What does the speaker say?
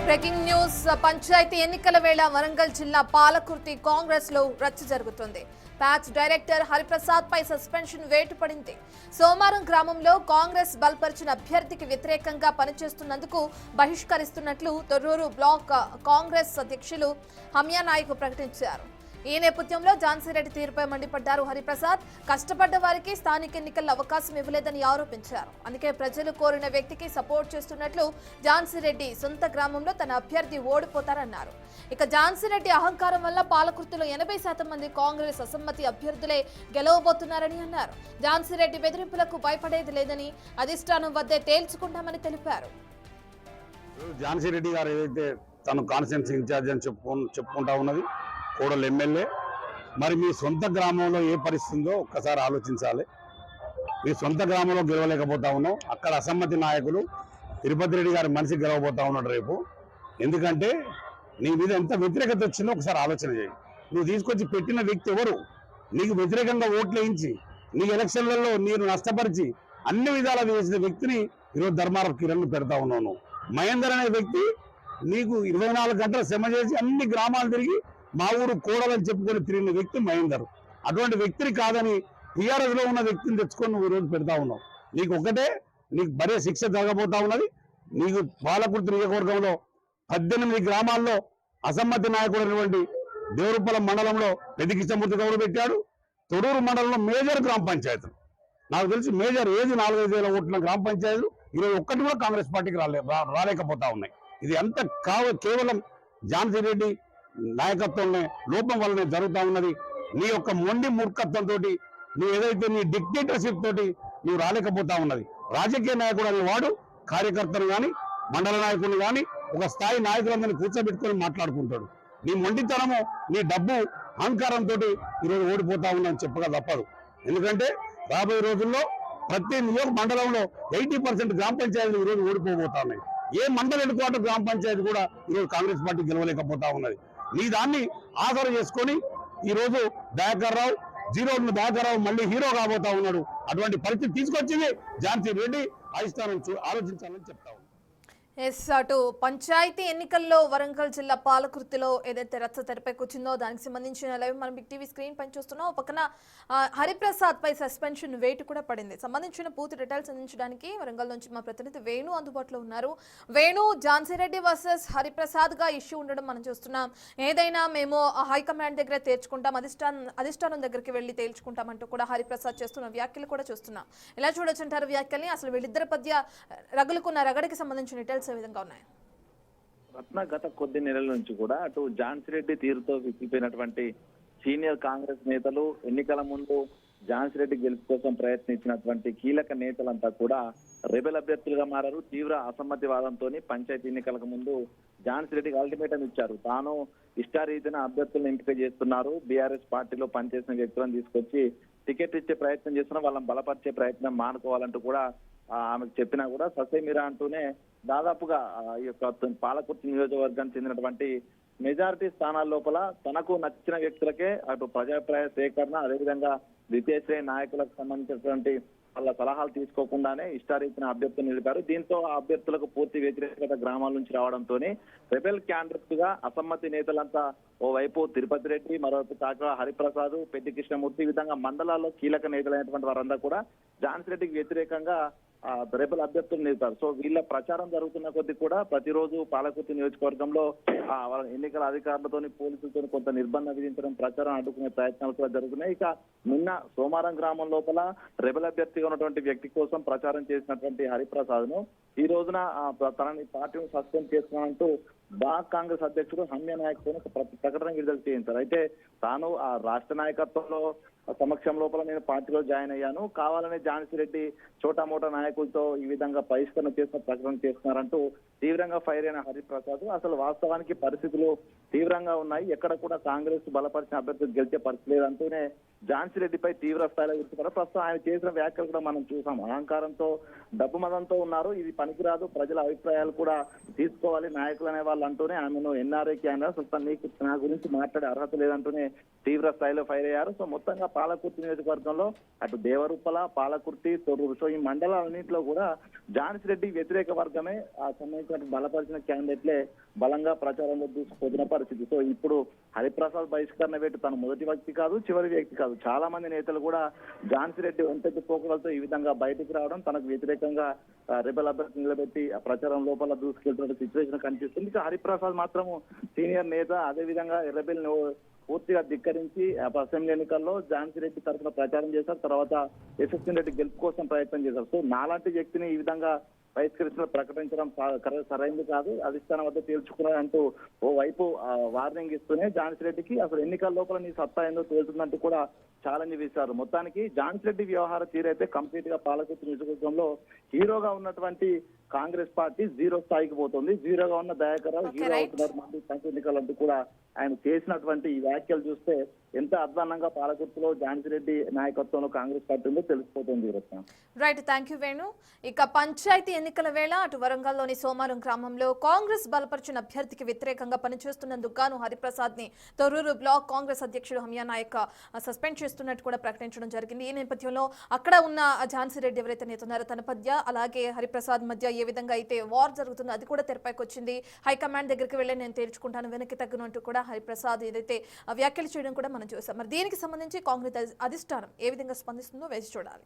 Breaking news panchayat ఎన్నికల వేళ వరంగల్ జిల్లా పాలకుర్తి కాంగ్రెస్ లో రచ్చ జరుగుతుంది. ప్యాక్స్ డైరెక్టర్ హరిప్రసాద్ పై సస్పెన్షన్ వేటు పడింది. సోమారం గ్రామంలో కాంగ్రెస్ బలపరిచిన అభ్యర్థికి వ్యతిరేకంగా పనిచేస్తున్నందుకు బహిష్కరిస్తున్నట్లు తొర్రూరు బ్లాక్ కాంగ్రెస్ అధ్యక్షులు హమ్యా నాయక్ ప్రకటించారు. ఈ నేపథ్యంలో ఝాన్సీరెడ్డి తీరుపై మండిపడ్డారు హరిప్రసాద్. కష్టపడ్డ వారికి స్థానిక ఎన్నికల్లో అవకాశం ఇవ్వలేదని ఆరోపించారు. అందుకే ప్రజలు కోరిన వ్యక్తికి సపోర్ట్ చేస్తున్నట్లు ఝాన్సీరెడ్డి సొంత గ్రామంలో తన అభ్యర్థి ఓడిపోతారన్నారు. ఇక ఝాన్సీరెడ్డి అహంకారం వల్ల పాలకుర్తిలో 80% మంది కాంగ్రెస్ అసమ్మతి అభ్యర్థులే గెలవబోతున్నారని అన్నారు. ఝాన్సీరెడ్డి బెదిరింపులకు భయపడేది లేదని అధిష్టానం వద్దే తేల్చుకుంటామని తెలిపారు. ఝాన్సీరెడ్డి గారు ఏదైతే తను కాన్స్టిట్యున్సీ ఇన్ఛార్జ్ అని చెప్పుకుంటా ఉన్నది, కోడలు ఎమ్మెల్యే, మరి మీ సొంత గ్రామంలో ఏ పరిస్థితి ఉందో ఒక్కసారి ఆలోచించాలి. మీ సొంత గ్రామంలో గెలవలేకపోతా ఉన్నాం, అక్కడ అసమ్మతి నాయకులు తిరుపతి రెడ్డి గారి మనిషి గెలవబోతా ఉన్నాడు రేపు. ఎందుకంటే నీ మీద ఎంత వ్యతిరేకత వచ్చిందో ఒకసారి ఆలోచన చేయి. నువ్వు తీసుకొచ్చి పెట్టిన వ్యక్తి ఎవరు? నీకు వ్యతిరేకంగా ఓట్లు వేయించి నీ ఎలక్షన్లలో నీరు నష్టపరిచి అన్ని విధాలా వేసిన వ్యక్తిని ఈరోజు ధర్మారం కిరణ్ పెడతా ఉన్నాను. మహేందర్ అనే వ్యక్తి నీకు 24 గంటలు శ్రమ చేసి అన్ని గ్రామాలు తిరిగి మా ఊరు కోడలని చెప్పుకొని తిరిగిన వ్యక్తి మహేందర్. అటువంటి వ్యక్తిని కాదని టీఆర్ఎస్ లో ఉన్న వ్యక్తిని తెచ్చుకొని నువ్వు ఈరోజు పెడతా ఉన్నావు. నీకు ఒకటే, నీకు భరే శిక్ష జరగబోతా ఉన్నది. నీకు పాలకుర్తి నియోజకవర్గంలో 18 గ్రామాల్లో అసమ్మతి నాయకుడు అయినటువంటి దేవరుప్పల మండలంలో పెద్ద కృష్ణమూర్తి గౌరవ పెట్టాడు. తొరూరు మండలంలో మేజర్ గ్రామ పంచాయతీలు, నాకు తెలిసి మేజర్ ఏది 4-5 వేల ఓట్ల గ్రామ పంచాయతీలు ఈరోజు ఒక్కటి కూడా కాంగ్రెస్ పార్టీకి రాలేకపోతా ఉన్నాయి. ఇది అంత కేవలం ఝాన్సీరెడ్డి నాయకత్వంలో లోపం వల్లనే జరుగుతూ ఉన్నది. నీ యొక్క మొండి మూర్ఖత్వంతో నువ్వు ఏదైతే నీ డిక్టేటర్షిప్ తోటి నువ్వు రాలేకపోతా ఉన్నది. రాజకీయ నాయకుడు అనే వాడు కార్యకర్తను కానీ మండల నాయకుడిని కానీ ఒక స్థాయి నాయకులందరినీ కూర్చోబెట్టుకొని మాట్లాడుకుంటాడు. నీ మొండితనము, నీ డబ్బు అహంకారంతో ఈరోజు ఓడిపోతా ఉన్నాని చెప్పగా తప్పదు. ఎందుకంటే రాబోయే రోజుల్లో ప్రతి మండలంలో 80% గ్రామ పంచాయతీలు ఈరోజు ఓడిపోబోతా ఉన్నాయి. ఏ మండల హెడ్ క్వార్టర్ గ్రామ పంచాయతీ కూడా ఈరోజు కాంగ్రెస్ పార్టీ గెలవలేకపోతా ఉన్నది. నీ దాన్ని ఆధారం చేసుకొని ఈరోజు దయాకర్ రావు, జీరో దయాకర్ రావు మళ్ళీ హీరో కాబోతా ఉన్నాడు. అటువంటి పరిస్థితి తీసుకొచ్చింది ఝాన్సీరెడ్డి. అధిష్టానం ఆలోచించాలని చెప్తా ఉన్నాను. అటు పంచాయతీ ఎన్నికల్లో వరంగల్ జిల్లా పాలకుర్తిలో ఏదైతే రచ్చ తెరపైకొచ్చిందో దానికి సంబంధించిన లైవ్ మనం బిగ్ టీవీ స్క్రీన్ పైన చూస్తున్నాం. పక్కన హరిప్రసాద్ పై సస్పెన్షన్ వేటు కూడా పడింది. సంబంధించిన పూర్తి డీటెయిల్స్ అందించడానికి వరంగల్ నుంచి మా ప్రతినిధి వేణు అందుబాటులో ఉన్నారు. వేణు, ఝాన్సీరెడ్డి వర్సెస్ హరిప్రసాద్ గా ఇష్యూ ఉండడం మనం చూస్తున్నాం. ఏదైనా మేము హైకమాండ్ దగ్గర తేల్చుకుంటాం, అధిష్టానం దగ్గరికి వెళ్లి తేల్చుకుంటాం అంటూ కూడా హరిప్రసాద్ చేస్తున్న వ్యాఖ్యలు కూడా చూస్తున్నాం. ఎలా చూడొచ్చు అంటారు వ్యాఖ్యల్ని? అసలు వీళ్ళిద్దరి మధ్య రగులుకున్న రగడికి సంబంధించిన డీటెయిల్స్ విధంగా ఉన్నాయి. రత్న గత కొద్ది నెలల నుంచి కూడా అటు ఝాన్సీరెడ్డి తీరుతో విసిగిపోయినటువంటి సీనియర్ కాంగ్రెస్ నేతలు, ఎన్నికల ముందు ఝాన్సీరెడ్డి గెలుపు కోసం ప్రయత్నించినటువంటి కీలక నేతలంతా కూడా రెబెల్ అభ్యర్థులుగా మారారు. తీవ్ర అసమ్మతివాదంతో పంచాయతీ ఎన్నికలకు ముందు ఝాన్సీరెడ్డికి అల్టిమేటం ఇచ్చారు. తాను ఇష్టారీతిన అభ్యర్థులను ఎంపిక చేస్తున్నారు, బీఆర్ఎస్ పార్టీలో పనిచేసిన వ్యక్తులను తీసుకొచ్చి టికెట్ ఇచ్చే ప్రయత్నం చేస్తున్నా, వాళ్ళని బలపరిచే ప్రయత్నం మానుకోవాలంటూ కూడా ఆమెకు చెప్పినా కూడా ససేమిరా అంటూనే దాదాపుగా ఈ యొక్క పాలకుర్తి నియోజకవర్గానికి చెందినటువంటి మెజారిటీ స్థానాల లోపల తనకు నచ్చిన వ్యక్తులకే అటు ప్రజాభిప్రాయ సేకరణ, అదేవిధంగా ద్వితీయ శ్రేణి నాయకులకు సంబంధించినటువంటి వాళ్ళ సలహాలు తీసుకోకుండానే ఇష్టారీతిన అభ్యర్థులు నిలిపారు. దీంతో ఆ అభ్యర్థులకు పూర్తి వ్యతిరేకత గ్రామాల నుంచి రావడంతో రెబెల్ క్యాండిడేట్స్ గా అసమ్మతి నేతలంతా ఓవైపు తిరుపతి రెడ్డి, మరోవైపు కాక హరిప్రసాద్, పెద్ది కృష్ణమూర్తి, ఈ విధంగా మండలాల్లో కీలక నేతలైనటువంటి వారందరూ కూడా ఝాన్సీరెడ్డికి వ్యతిరేకంగా రెబెల్ అభ్యర్థులు నిలుపుతారు. సో వీళ్ళ ప్రచారం జరుగుతున్న కొద్ది కూడా ప్రతిరోజు పాలకుర్తి నియోజకవర్గంలో ఎన్నికల అధికారులతో పోలీసులతో కొంత నిర్బంధం విధించడం, ప్రచారం అడ్డుకునే ప్రయత్నాలు కూడా జరుగుతున్నాయి. ఇక నిన్న సోమారం గ్రామం లోపల రెబెల్ అభ్యర్థిగా ఉన్నటువంటి వ్యక్తి కోసం ప్రచారం చేసినటువంటి హరిప్రసాద్ ను ఈ రోజున తనని పార్టీని సస్పెండ్ చేస్తున్నానంటూ బ్లాక్ కాంగ్రెస్ అధ్యక్షుడు హమ్యా నాయక్ తో ప్రకటన విడుదల చేయించారు. అయితే తాను ఆ రాష్ట్ర నాయకత్వంలో సమక్షం లోపల నేను పార్టీలో జాయిన్ అయ్యాను, కావాలనే ఝాన్సీరెడ్డి చోటా మోటా నాయకులతో ఈ విధంగా బహిష్కరణ చేసిన ప్రకటన చేస్తున్నారంటూ తీవ్రంగా ఫైర్ అయిన హరిప్రసాద్ అసలు వాస్తవానికి పరిస్థితులు తీవ్రంగా ఉన్నాయి, ఎక్కడ కూడా కాంగ్రెస్ బలపరిచిన అభ్యర్థులు గెలిచే పరిస్థితి లేదంటూనే ఝాన్సీరెడ్డిపై తీవ్ర స్థాయిలో విరుచుకున్నారు. ప్రస్తుతం ఆయన చేసిన వ్యాఖ్యలు కూడా మనం చూసాం. అహంకారంతో, డబ్బు మదంతో ఉన్నారు, ఇది పనికిరాదు, ప్రజల అభిప్రాయాలు కూడా తీసుకోవాలి నాయకులు అనే వాళ్ళు అంటూనే ఆమెను ఎన్ఆర్ఐ క్యాండిడేట్ అసలు నీకు నా గురించి మాట్లాడే అర్హత లేదంటూనే తీవ్ర స్థాయిలో ఫైర్ అయ్యారు. సో మొత్తంగా పాలకుర్తి నియోజకవర్గంలో అటు దేవరూపల, పాలకుర్తి, తొర్రూరు సో ఈ మండలాలన్నింటిలో కూడా ఝాన్సీ రెడ్డి వ్యతిరేక వర్గమే ఆ సంబంధించిన బలపరిచిన క్యాండిడేట్లే బలంగా ప్రచారంలో దూసుకుపోతున్న పరిస్థితి. సో ఇప్పుడు హరిప్రసాద్ బహిష్కరణ వేటు తన మొదటి వ్యక్తి కాదు, చివరి వ్యక్తి కాదు. చాలా మంది నేతలు కూడా ఝాన్సీ రెడ్డి ఒంటెత్తి పోకలతో ఈ విధంగా బయటకు రావడం, తనకు వ్యతిరేకంగా రెబల్ అభ్యర్థి నిలబెట్టి ఆ ప్రచారం లోపల దూసుకెళ్తున్న సిచ్యువేషన్ కనిపిస్తుంది. ఇక హరిప్రసాద్ మాత్రం సీనియర్ నేత, అదేవిధంగా రెబెల్ పూర్తిగా ధిక్కరించి అసెంబ్లీ ఎన్నికల్లో ఝాన్సీ రెడ్డి తరఫున ప్రచారం చేశారు. తర్వాత యశస్విని రెడ్డి గెలుపు కోసం ప్రయత్నం చేశారు. సో నాలాంటి వ్యక్తిని ఈ విధంగా బహిష్కరించిన ప్రకటించడం సరైనది కాదు, అధిష్టానం వద్ద తేల్చుకున్నారంటూ ఓ వైపు వార్నింగ్ ఇస్తూనే ఝాన్సీ రెడ్డికి అసలు ఎన్నికల లోపల నీ సత్తా ఏందో తేలుతుందంటూ కూడా ఛాలెంజ్ వేశారు. మొత్తానికి ఝాన్సీ రెడ్డి వ్యవహార తీరైతే కంప్లీట్ గా పాలకుర్తి నియోజకవర్గంలో హీరోగా ఉన్నటువంటి కాంగ్రెస్ పార్టీ జీరో స్థాయికి పోతుంది. జీరోగా ఉన్న దయాకర్ రావు హీరో అవుతున్నారు మళ్ళీ పంచ ఎన్నికలంటూ కూడా ఆయన చేసినటువంటి ఈ వ్యాఖ్యలు చూస్తే ఎంత అధ్వాన్నంగా పాలకుర్తిలో ఝాన్సీ రెడ్డి నాయకత్వంలో కాంగ్రెస్ పార్టీ ఉందో తెలిసిపోతుంది. Right, thank you Venu. ఇక పంచాయతీ ఎన్నికల వేళ అటు వరంగల్లోని సోమారం గ్రామంలో కాంగ్రెస్ బలపరిచిన అభ్యర్థికి వ్యతిరేకంగా పనిచేస్తున్నందుకు గాను హరిప్రసాద్ ని తొర్రూరు బ్లాక్ కాంగ్రెస్ అధ్యక్షుడు హమియా నాయక్ సస్పెండ్ చేస్తున్నట్టు కూడా ప్రకటించడం జరిగింది. ఈ నేపథ్యంలో అక్కడ ఉన్న ఝాన్సీ రెడ్డి ఎవరైతే నేతున్నారో తన మధ్య అలాగే హరిప్రసాద్ మధ్య ఏ విధంగా అయితే వార్ జరుగుతుందో అది కూడా తెరపైకి వచ్చింది. హైకమాండ్ దగ్గరికి వెళ్ళి నేను తేల్చుకుంటాను, వెనక్కి తగ్గినట్టు కూడా హరిప్రసాద్ ఏదైతే వ్యాఖ్యలు చేయడం కూడా మనం చూసాం. మరి దీనికి సంబంధించి కాంగ్రెస్ అధిష్టానం ఏ విధంగా స్పందిస్తుందో వేసి చూడాలి.